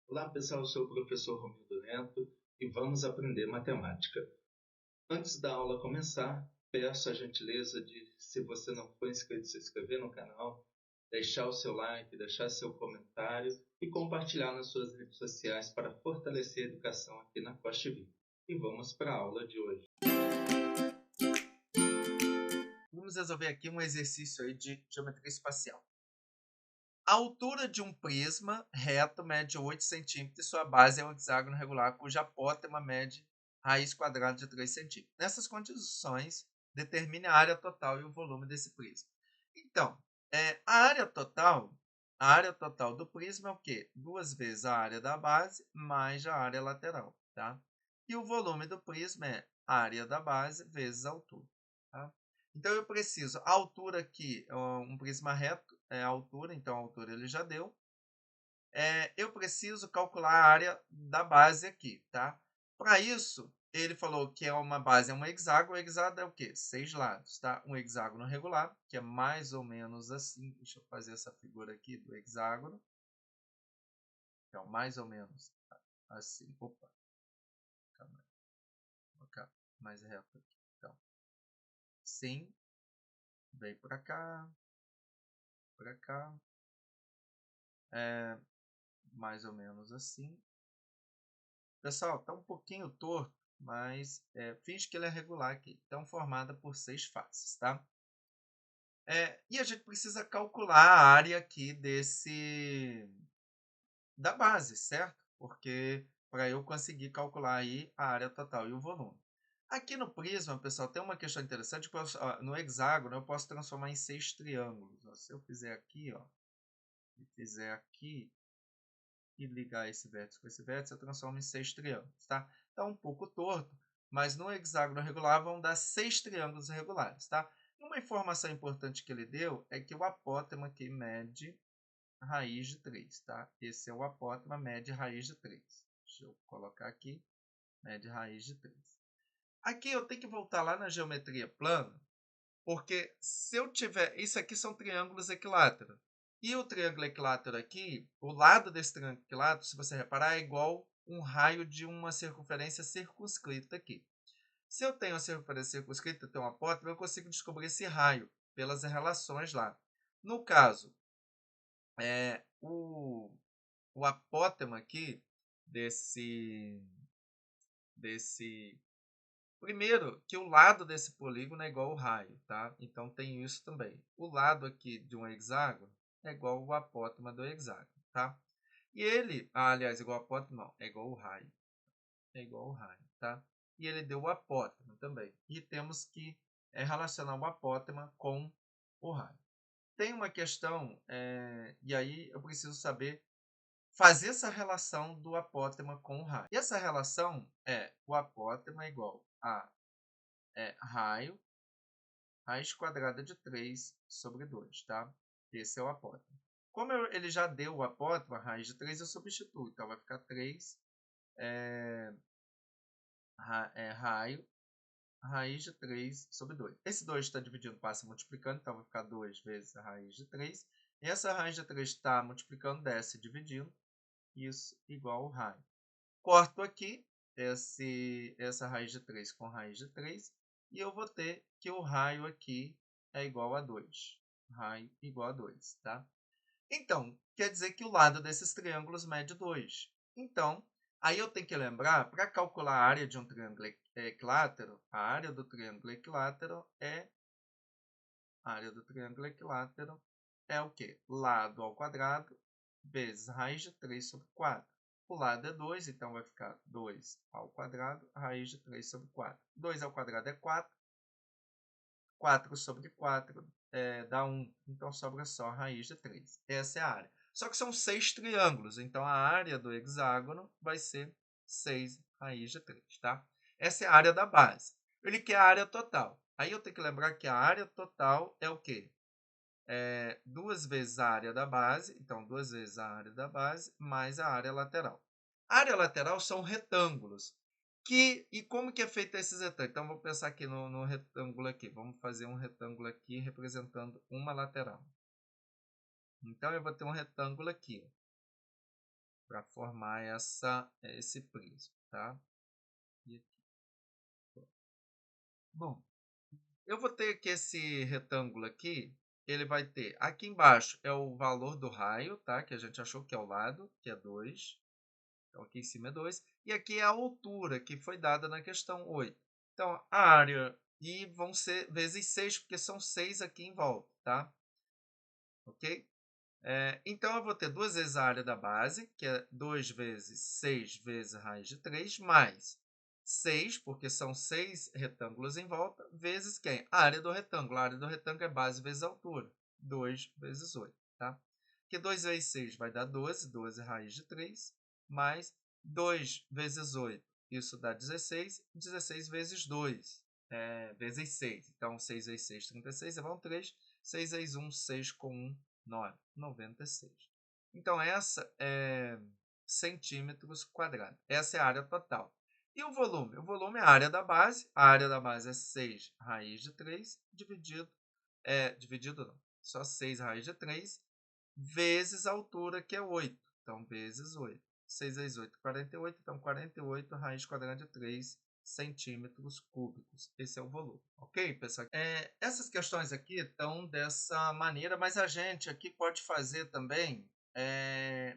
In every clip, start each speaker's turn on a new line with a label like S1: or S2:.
S1: Olá pessoal, eu sou o professor Romildo Neto e vamos aprender matemática. Antes da aula começar, peço a gentileza de, se você não for inscrito, se inscrever no canal, deixar o seu like, deixar seu comentário e compartilhar nas suas redes sociais para fortalecer a educação aqui na Costa Viva. E vamos para a aula de hoje.
S2: Vamos resolver aqui um exercício aí de geometria espacial. A altura de um prisma reto mede 8 centímetros e sua base é um hexágono regular cuja apótema mede raiz quadrada de 3 centímetros. Nessas condições, determine a área total e o volume desse prisma. Então, a área total do prisma é o quê? 2 vezes a área da base mais a área lateral, tá? E o volume do prisma é a área da base vezes a altura, tá? Então, eu preciso, a altura aqui, um prisma reto, é a altura, então a altura ele já deu. Eu preciso calcular a área da base aqui, tá? Para isso, ele falou que uma base é um hexágono. O hexágono é o quê? 6 lados, tá? Um hexágono regular, que é mais ou menos assim. Deixa eu fazer essa figura aqui do hexágono. Então, mais ou menos assim. Opa, calma aí. Vou colocar mais reto aqui. Então, sim, vem para cá, para cá. Mais ou menos assim. Pessoal, está um pouquinho torto, mas finge que ele é regular aqui. Então, formada por 6 faces, tá? E a gente precisa calcular a área aqui da base, certo? Porque para eu conseguir calcular aí a área total e o volume. Aqui no prisma, pessoal, tem uma questão interessante. No hexágono, eu posso transformar em 6 triângulos. Se eu fizer aqui, e fizer aqui, e ligar esse vértice com esse vértice, eu transformo em 6 triângulos, tá? Está um pouco torto, mas no hexágono regular vão dar 6 triângulos regulares, tá? Uma informação importante que ele deu é que o apótema aqui mede raiz de 3, tá? Esse é o apótema, mede raiz de 3. Deixa eu colocar aqui, mede raiz de 3. Aqui eu tenho que voltar lá na geometria plana, porque se eu tiver... Isso aqui são triângulos equiláteros. E o triângulo equilátero aqui, o lado desse triângulo equilátero, se você reparar, é igual um raio de uma circunferência circunscrita aqui. Se eu tenho a circunferência circunscrita, eu tenho uma apótema, eu consigo descobrir esse raio pelas relações lá. No caso, o apótema aqui desse... Primeiro, que o lado desse polígono é igual ao raio, tá? Então, tem isso também. O lado aqui de um hexágono é igual ao apótema do hexágono, tá? E ele, aliás, igual ao apótema, não, é igual ao raio. É igual ao raio, tá? E ele deu o apótema também. E temos que relacionar o apótema com o raio. Tem uma questão, e aí eu preciso saber fazer essa relação do apótema com o raio. E essa relação é o apótema é igual a raio, raiz quadrada de 3 sobre 2, tá? Esse é o apótema. Como ele já deu o apótema, a raiz de 3, eu substituo. Então, vai ficar 3 raio, raiz de 3 sobre 2. Esse 2 está dividindo, passa multiplicando, então vai ficar 2 vezes a raiz de 3. E essa raiz de 3 está multiplicando, desce dividindo, isso igual ao raio. Corto aqui essa raiz de 3 com raiz de 3 e eu vou ter que o raio aqui é igual a 2. Raio igual a 2, tá? Então, quer dizer que o lado desses triângulos mede 2. Então, aí eu tenho que lembrar, para calcular a área de um triângulo equilátero, a área do triângulo equilátero é o quê? Lado ao quadrado vezes raiz de 3 sobre 4. O lado é 2, então vai ficar 2 ao quadrado, raiz de 3 sobre 4. 2 ao quadrado é 4. 4 sobre 4 dá 1. Então, sobra só a raiz de 3. Essa é a área. Só que são 6 triângulos, então a área do hexágono vai ser 6 raiz de 3, tá? Essa é a área da base. Ele quer a área total. Aí eu tenho que lembrar que a área total é o quê? 2 vezes a área da base, então 2 vezes a área da base, mais a área lateral. A área lateral são retângulos. E como que é feito esses retângulos? Então, vou pensar aqui no retângulo aqui. Vamos fazer um retângulo aqui representando uma lateral. Então, eu vou ter um retângulo aqui. para formar esse prisma, tá? E aqui. Bom, eu vou ter que esse retângulo aqui, ele vai ter, aqui embaixo é o valor do raio, tá? Que a gente achou que é o lado, que é 2. Então, aqui em cima é 2. E aqui é a altura, que foi dada na questão 8. Então, a área, e vão ser vezes 6, porque são 6 aqui em volta, tá? Ok? Então, eu vou ter 2 vezes a área da base, que é 2 vezes 6 vezes raiz de 3, mais 6, porque são 6 retângulos em volta, vezes quem? A área do retângulo. A área do retângulo é base vezes altura. 2 vezes 8, tá? Porque 2 vezes 6 vai dar 12, 12 raiz de 3, mais 2 vezes 8, isso dá 16, 16 vezes 2, vezes 6. Então, 6 vezes 6, 36, vão 3, 6 vezes 1, 6 com 1, 9, 96. Então, essa é centímetros quadrados. Essa é a área total. E o volume? O volume é a área da base. A área da base é 6 raiz de 3, dividido não, só 6 raiz de 3, vezes a altura, que é 8. Então, vezes 8. 6 vezes 8, 48. Então, 48 raiz quadrada de 3 centímetros cúbicos. Esse é o volume. Ok, pessoal? Essas questões aqui estão dessa maneira, mas a gente aqui pode fazer também,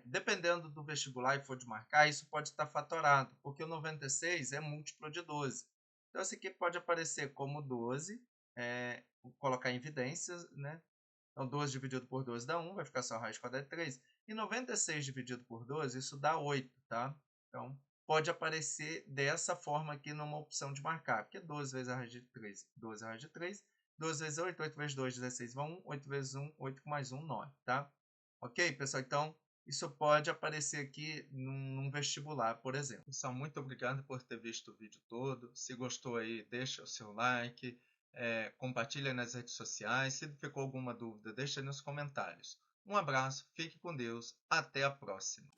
S2: dependendo do vestibular e for de marcar, isso pode estar fatorado, porque o 96 é múltiplo de 12. Então, esse aqui pode aparecer como 12, vou colocar em evidências, né? Então, 12 dividido por 12 dá 1, vai ficar só a raiz quadrada de 3. E 96 dividido por 12, isso dá 8, tá? Então, pode aparecer dessa forma aqui numa opção de marcar. Porque 12 vezes a raiz de 3, 12 a raiz de 3. 12 vezes 8, 8 vezes 2, 16 vão 1. 8 vezes 1, 8 com mais 1, 9, tá? Ok, pessoal? Então, isso pode aparecer aqui num vestibular, por exemplo. Pessoal, muito obrigado por ter visto o vídeo todo. Se gostou aí, deixa o seu like. Compartilha nas redes sociais. Se ficou alguma dúvida, deixa aí nos comentários. Um abraço, fique com Deus, até a próxima.